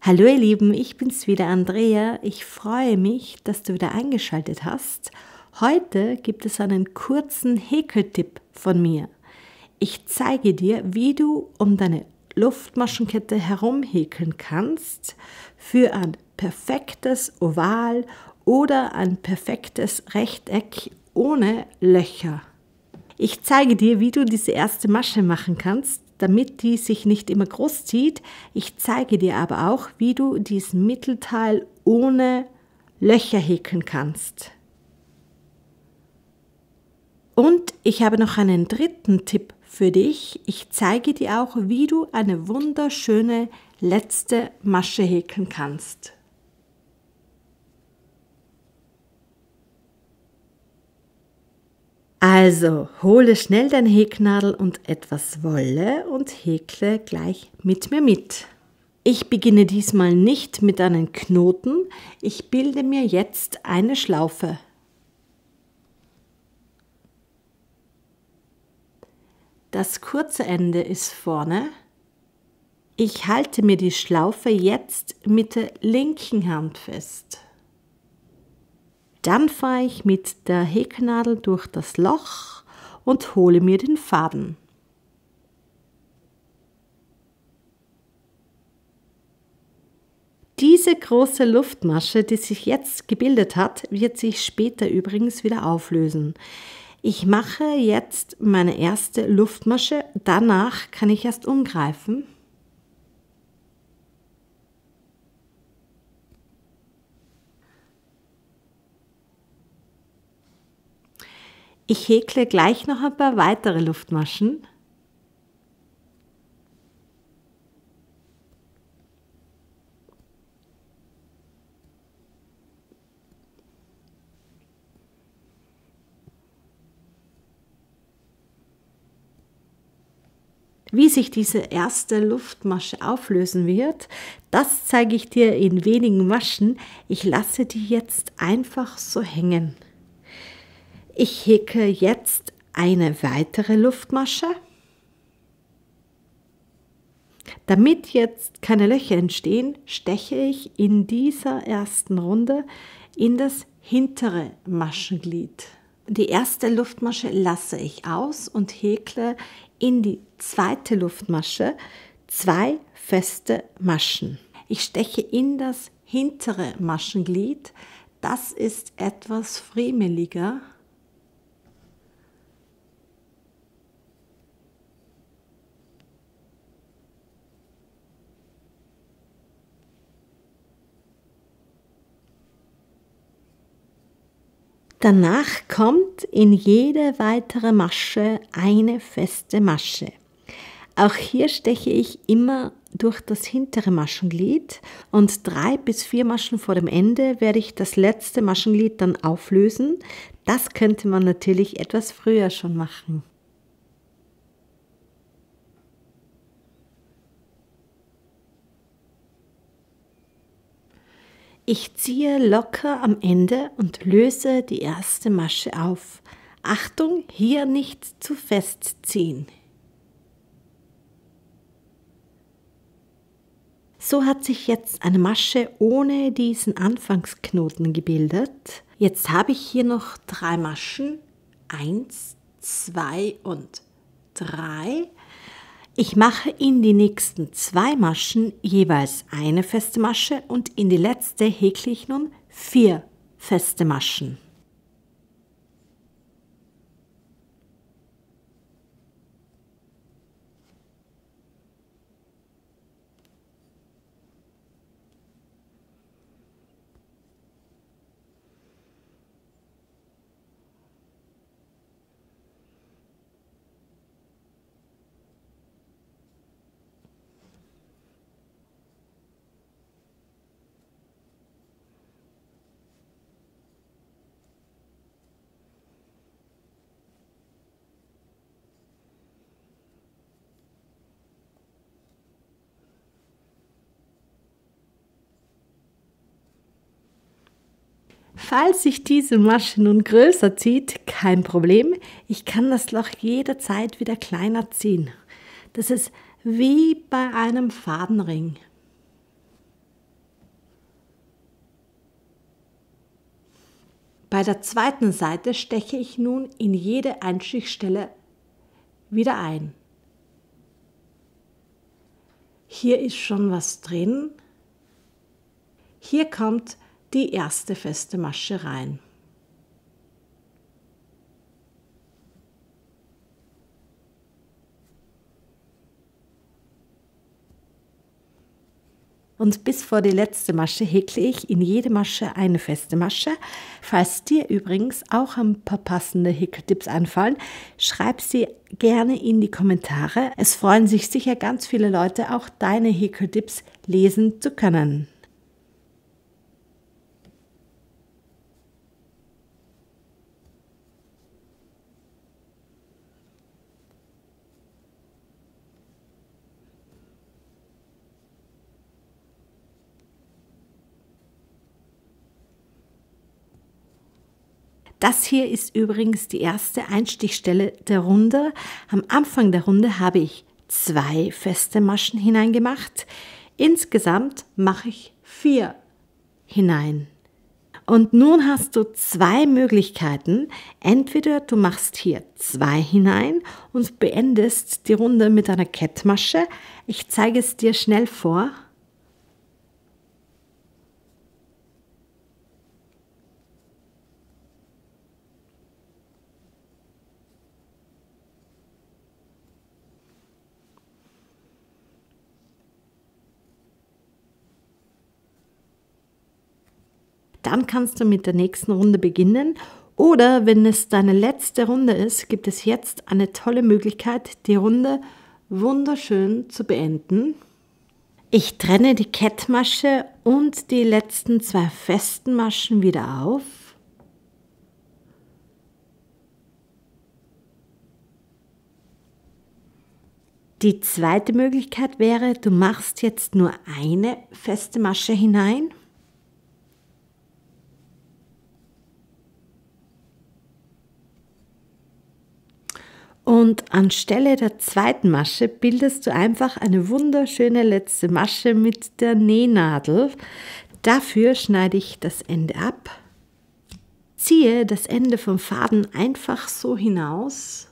Hallo ihr Lieben, ich bin's wieder, Andrea. Ich freue mich, dass du wieder eingeschaltet hast. Heute gibt es einen kurzen Häkeltipp von mir. Ich zeige dir, wie du um deine Luftmaschenkette herum häkeln kannst für ein perfektes Oval oder ein perfektes Rechteck ohne Löcher. Ich zeige dir, wie du diese erste Masche machen kannst, damit die sich nicht immer groß zieht. Ich zeige dir aber auch, wie du diesen Mittelteil ohne Löcher häkeln kannst. Und ich habe noch einen dritten Tipp für dich. Ich zeige dir auch, wie du eine wunderschöne letzte Masche häkeln kannst. Also, hole schnell deine Häkelnadel und etwas Wolle und häkle gleich mit mir mit. Ich beginne diesmal nicht mit einem Knoten, ich bilde mir jetzt eine Schlaufe. Das kurze Ende ist vorne. Ich halte mir die Schlaufe jetzt mit der linken Hand fest. Dann fahre ich mit der Häkelnadel durch das Loch und hole mir den Faden. Diese große Luftmasche, die sich jetzt gebildet hat, wird sich später übrigens wieder auflösen. Ich mache jetzt meine erste Luftmasche, danach kann ich erst umgreifen. Ich häkle gleich noch ein paar weitere Luftmaschen. Wie sich diese erste Luftmasche auflösen wird, das zeige ich dir in wenigen Maschen. Ich lasse die jetzt einfach so hängen. Ich häkle jetzt eine weitere Luftmasche. Damit jetzt keine Löcher entstehen, steche ich in dieser ersten Runde in das hintere Maschenglied. Die erste Luftmasche lasse ich aus und häkle in die zweite Luftmasche 2 feste Maschen. Ich steche in das hintere Maschenglied, das ist etwas friemeliger. Danach kommt in jede weitere Masche eine feste Masche. Auch hier steche ich immer durch das hintere Maschenglied und 3 bis 4 Maschen vor dem Ende werde ich das letzte Maschenglied dann auflösen. Das könnte man natürlich etwas früher schon machen. Ich ziehe locker am Ende und löse die erste Masche auf. Achtung, hier nicht zu fest ziehen. So hat sich jetzt eine Masche ohne diesen Anfangsknoten gebildet. Jetzt habe ich hier noch 3 Maschen. 1, 2 und 3. Ich mache in die nächsten 2 Maschen jeweils eine feste Masche und in die letzte häkle ich nun 4 feste Maschen. Falls sich diese Masche nun größer zieht, kein Problem, ich kann das Loch jederzeit wieder kleiner ziehen. Das ist wie bei einem Fadenring. Bei der zweiten Seite steche ich nun in jede Einstichstelle wieder ein. Hier ist schon was drin. Hier kommt die erste feste Masche rein. Und bis vor die letzte Masche häkle ich in jede Masche eine feste Masche. Falls dir übrigens auch ein paar passende Häkeltipps einfallen, schreib sie gerne in die Kommentare. Es freuen sich sicher ganz viele Leute, auch deine Häkeltipps lesen zu können. Das hier ist übrigens die erste Einstichstelle der Runde. Am Anfang der Runde habe ich 2 feste Maschen hineingemacht. Insgesamt mache ich 4 hinein. Und nun hast du 2 Möglichkeiten. Entweder du machst hier 2 hinein und beendest die Runde mit einer Kettmasche. Ich zeige es dir schnell vor. Dann kannst du mit der nächsten Runde beginnen oder wenn es deine letzte Runde ist, gibt es jetzt eine tolle Möglichkeit, die Runde wunderschön zu beenden. Ich trenne die Kettmasche und die letzten 2 festen Maschen wieder auf. Die zweite Möglichkeit wäre, du machst jetzt nur eine feste Masche hinein. Und anstelle der zweiten Masche bildest du einfach eine wunderschöne letzte Masche mit der Nähnadel. Dafür schneide ich das Ende ab, ziehe das Ende vom Faden einfach so hinaus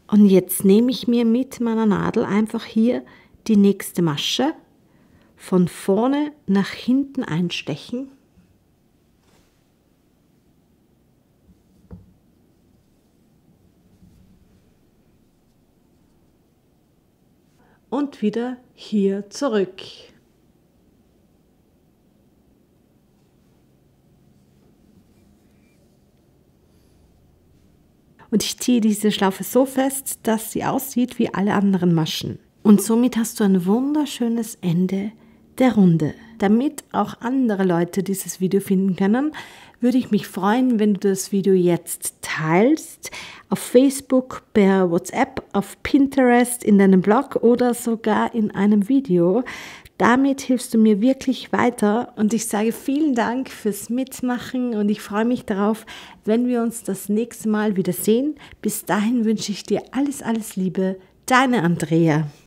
und jetzt nehme ich mir mit meiner Nadel einfach hier die nächste Masche, von vorne nach hinten einstechen. Und wieder hier zurück. Und ich ziehe diese Schlaufe so fest, dass sie aussieht wie alle anderen Maschen. Und somit hast du ein wunderschönes Ende der Runde. Damit auch andere Leute dieses Video finden können, würde ich mich freuen, wenn du das Video jetzt teilst, auf Facebook, per WhatsApp, auf Pinterest, in deinem Blog oder sogar in einem Video. Damit hilfst du mir wirklich weiter und ich sage vielen Dank fürs Mitmachen und ich freue mich darauf, wenn wir uns das nächste Mal wieder sehen. Bis dahin wünsche ich dir alles, alles Liebe, deine Andrea.